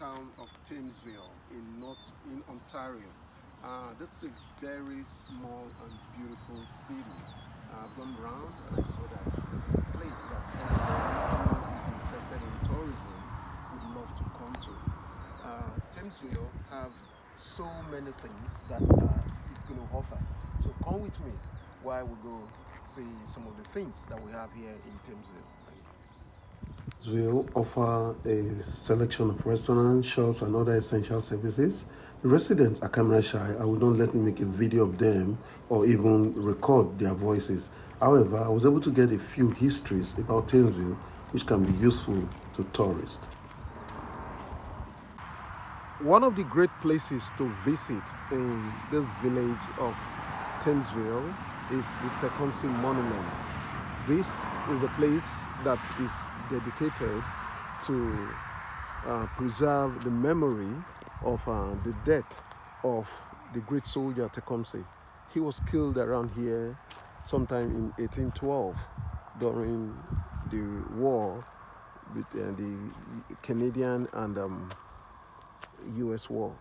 town of Thamesville in Ontario. That's a very small and beautiful city. I've gone around and I saw that this is a place that anyone who is interested in tourism would love to come to. Thamesville have so many things that it's going to offer. So come with me while we go see some of the things that we have here in Thamesville. Thamesville offer a selection of restaurants, shops, and other essential services. The residents are camera shy. I would not let me make a video of them or even record their voices. However, I was able to get a few histories about Thamesville which can be useful to tourists. One of the great places to visit in this village of Thamesville is the Tecumseh Monument. This is the place that is dedicated to preserve the memory of the death of the great soldier Tecumseh. He was killed around here sometime in 1812 during the war with the Canadian and US war.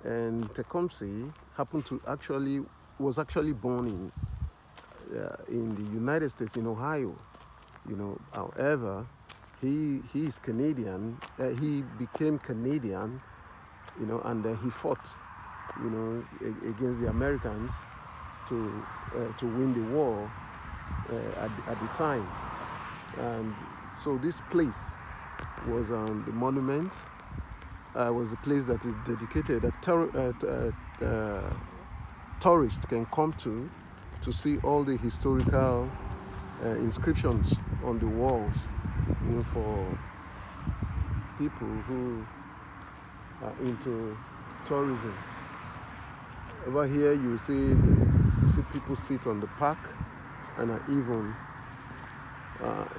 And Tecumseh happened to was actually born in the United States, in Ohio. However, he is Canadian. He became Canadian, and he fought, against the Americans to win the war at the time. And so this place was the monument. Was a place that is dedicated that tourists can come to see all the historical inscriptions on the walls, for people who are into tourism. Over here you see people sit on the park and are even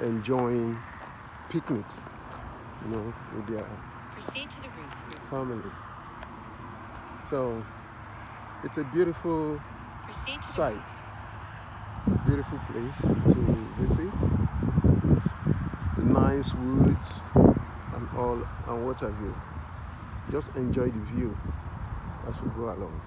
enjoying picnics, with their Proceed to the room. family. So it's a beautiful site, beautiful place to visit. It's nice woods and what have you. Just enjoy the view as we go along.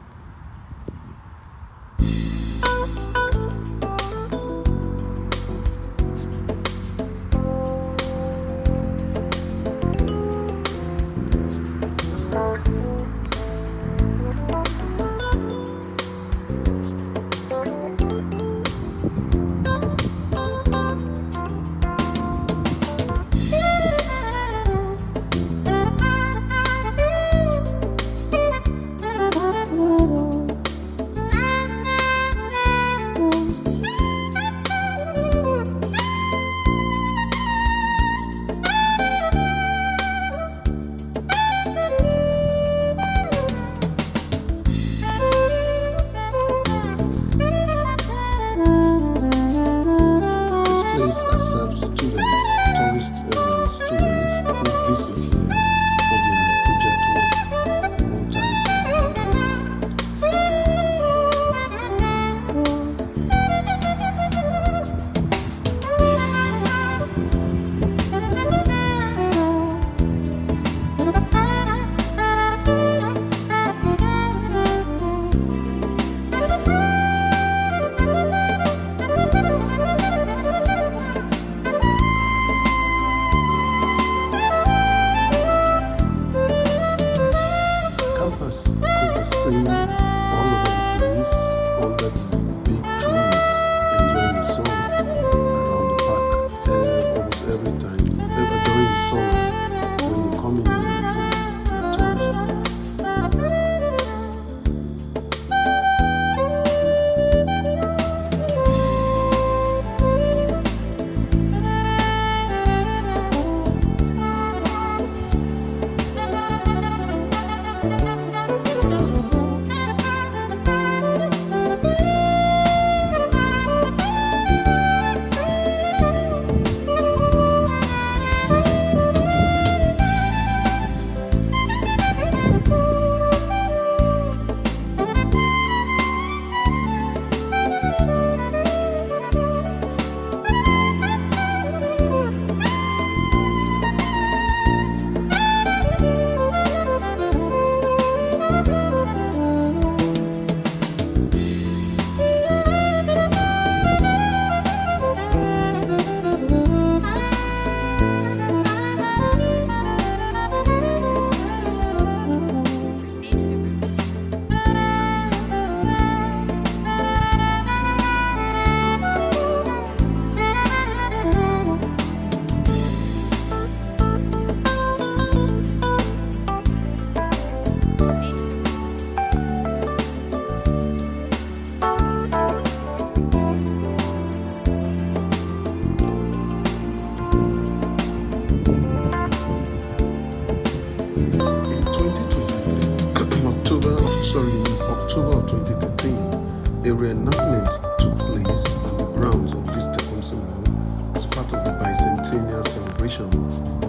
A reenactment took place on the grounds of this Tecumseh Mall as part of the bicentennial celebration of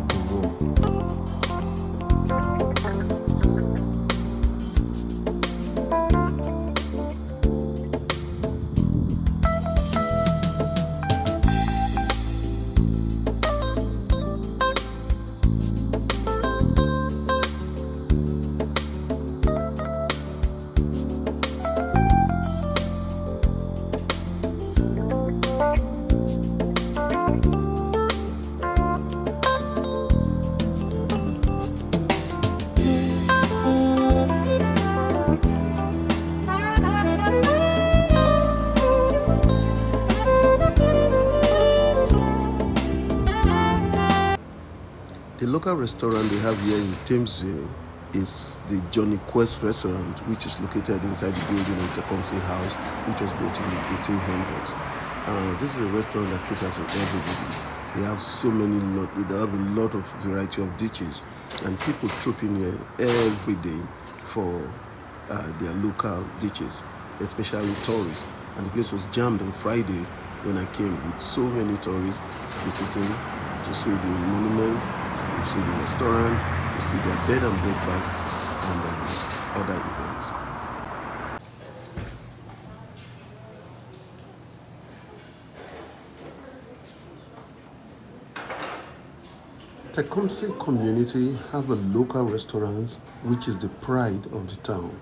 the war. The local restaurant they have here in Thamesville is the Johnny Quest restaurant, which is located inside the building of Tecumseh House, which was built in the 1800s. This is a restaurant that caters to everybody. They have they have a lot of variety of dishes, and people troop in here every day for their local dishes, especially tourists. And the place was jammed on Friday when I came, with so many tourists visiting to see the monument, to see the restaurant, to see their bed and breakfast, and other events. Tecumseh community have a local restaurant which is the pride of the town.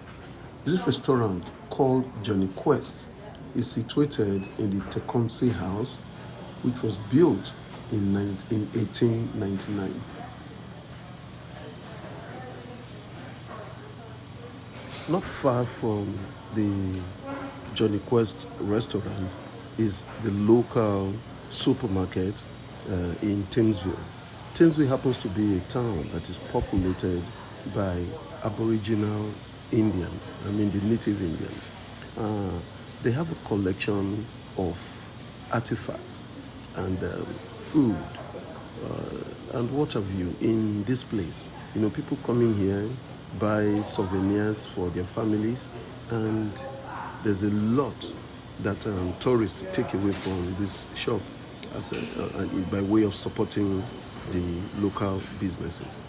This restaurant, called Johnny Quest, is situated in the Tecumseh House, which was built in 1899. Not far from the Johnny Quest restaurant is the local supermarket in Thamesville. Thamesville happens to be a town that is populated by Aboriginal Indians, the native Indians. They have a collection of artifacts and food and what have you in this place. People coming here buy souvenirs for their families, and there's a lot that tourists take away from this shop as by way of supporting the local businesses.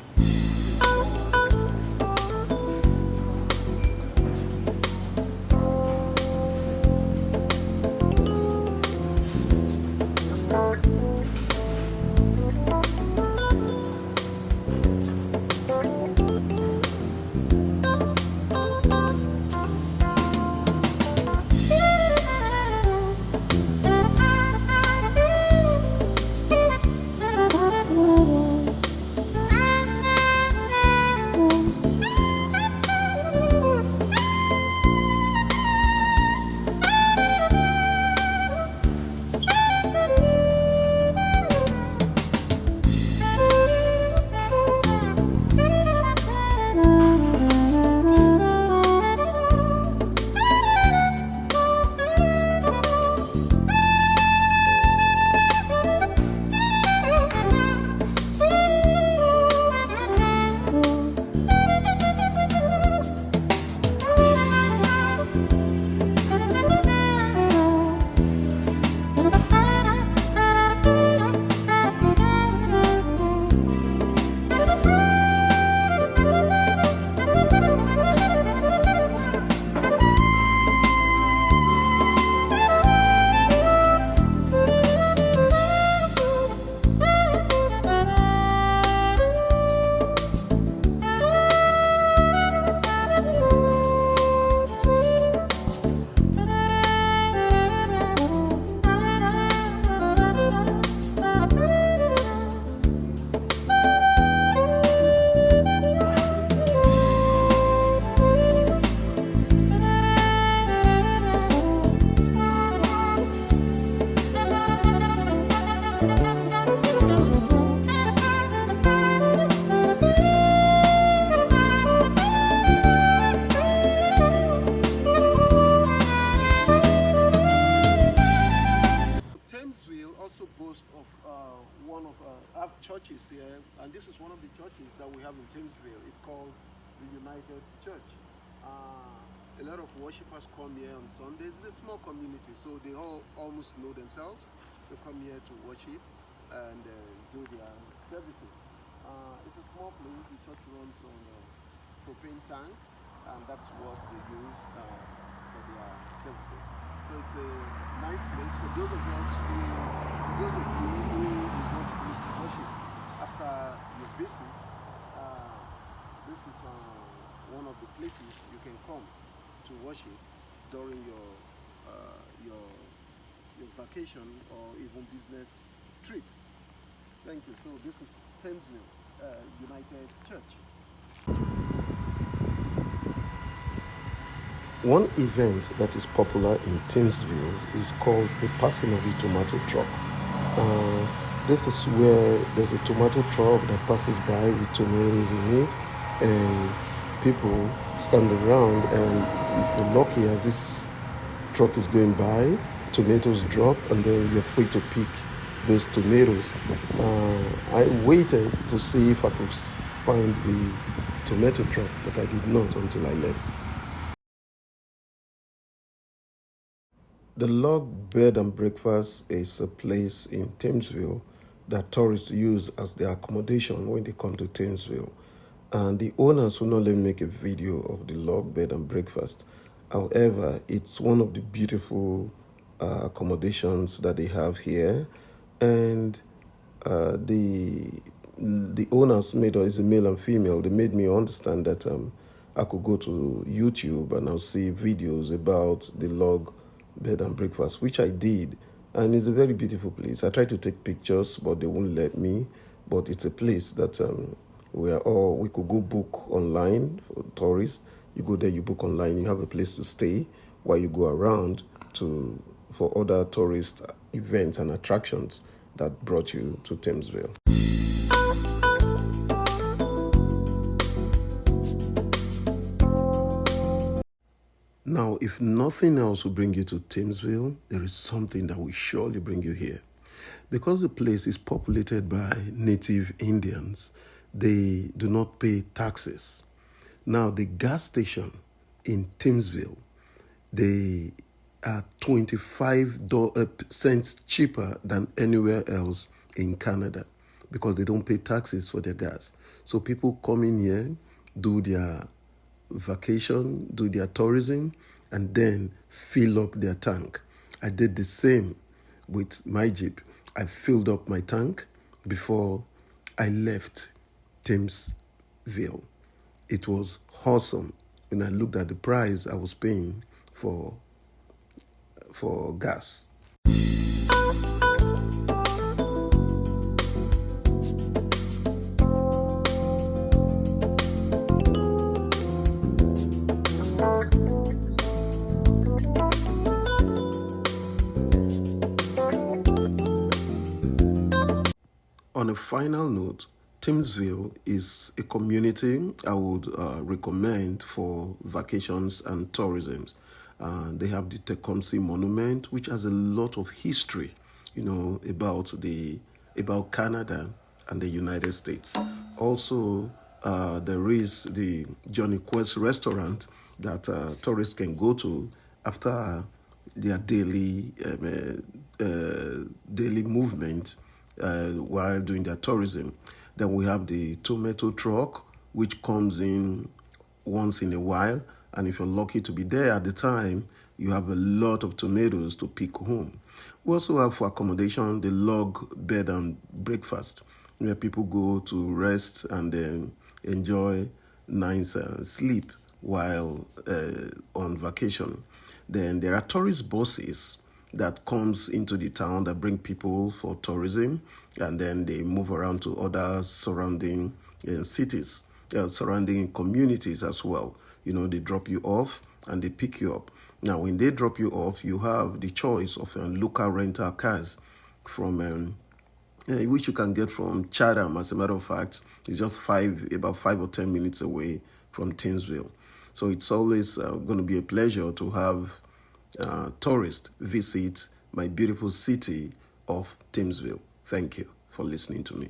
Churches here, and this is one of the churches that we have in Thamesville. It's called the United Church. A lot of worshippers come here on Sundays. It's a small community, so they all almost know themselves. They come here to worship and do their services. It's a small place. The church runs on a propane tank, and that's what they use for their services. So it's a nice place for those of us who, for those of you who want to place to worship after your visit. This is one of the places you can come to worship during your vacation or even business trip. Thank you. So this is Thamesville United Church. One event that is popular in Thamesville is called the passing of the tomato truck. This is where there's a tomato truck that passes by with tomatoes in it, and people stand around, and if you're lucky, as this truck is going by, tomatoes drop, and then you're free to pick those tomatoes. I waited to see if I could find the tomato truck, but I did not until I left. The Log Bed and Breakfast is a place in Thamesville that tourists use as their accommodation when they come to Thamesville. And the owners will not let me make a video of the Log Bed and Breakfast. However, it's one of the beautiful accommodations that they have here. And the owners is a male and female. They made me understand that I could go to YouTube and I'll see videos about the Log Bed and Breakfast, which I did. And it's a very beautiful place. I tried to take pictures, but they won't let me. But it's a place that we could go book online for tourists. You go there, you book online, you have a place to stay while you go around for other tourist events and attractions that brought you to Thamesville. Now, if nothing else will bring you to Thamesville, there is something that will surely bring you here. Because the place is populated by native Indians, they do not pay taxes. Now, the gas station in Thamesville, they are 25 cents cheaper than anywhere else in Canada because they don't pay taxes for their gas. So people come in here, do their vacation, do their tourism, and then fill up their tank. I did the same with my Jeep. I filled up my tank before I left Thamesville. It was awesome when I looked at the price I was paying for gas. On a final note, Thamesville is a community I would recommend for vacations and tourism. They have the Tecumseh Monument, which has a lot of history, about Canada and the United States. Also, there is the Johnny Quest restaurant that tourists can go to after their daily movement while doing their tourism. Then we have the tomato truck, which comes in once in a while. And if you're lucky to be there at the time, you have a lot of tomatoes to pick home. We also have for accommodation the Log Bed and Breakfast, where people go to rest and then enjoy nice sleep while on vacation. Then there are tourist buses that comes into the town that bring people for tourism, and then they move around to other surrounding cities, surrounding communities as well. They drop you off and they pick you up. Now, when they drop you off, you have the choice of local rental cars from which you can get from Chatham. As a matter of fact, it's just about 5 or 10 minutes away from Thamesville. So it's always going to be a pleasure to have tourists visit my beautiful city of Thamesville. Thank you for listening to me.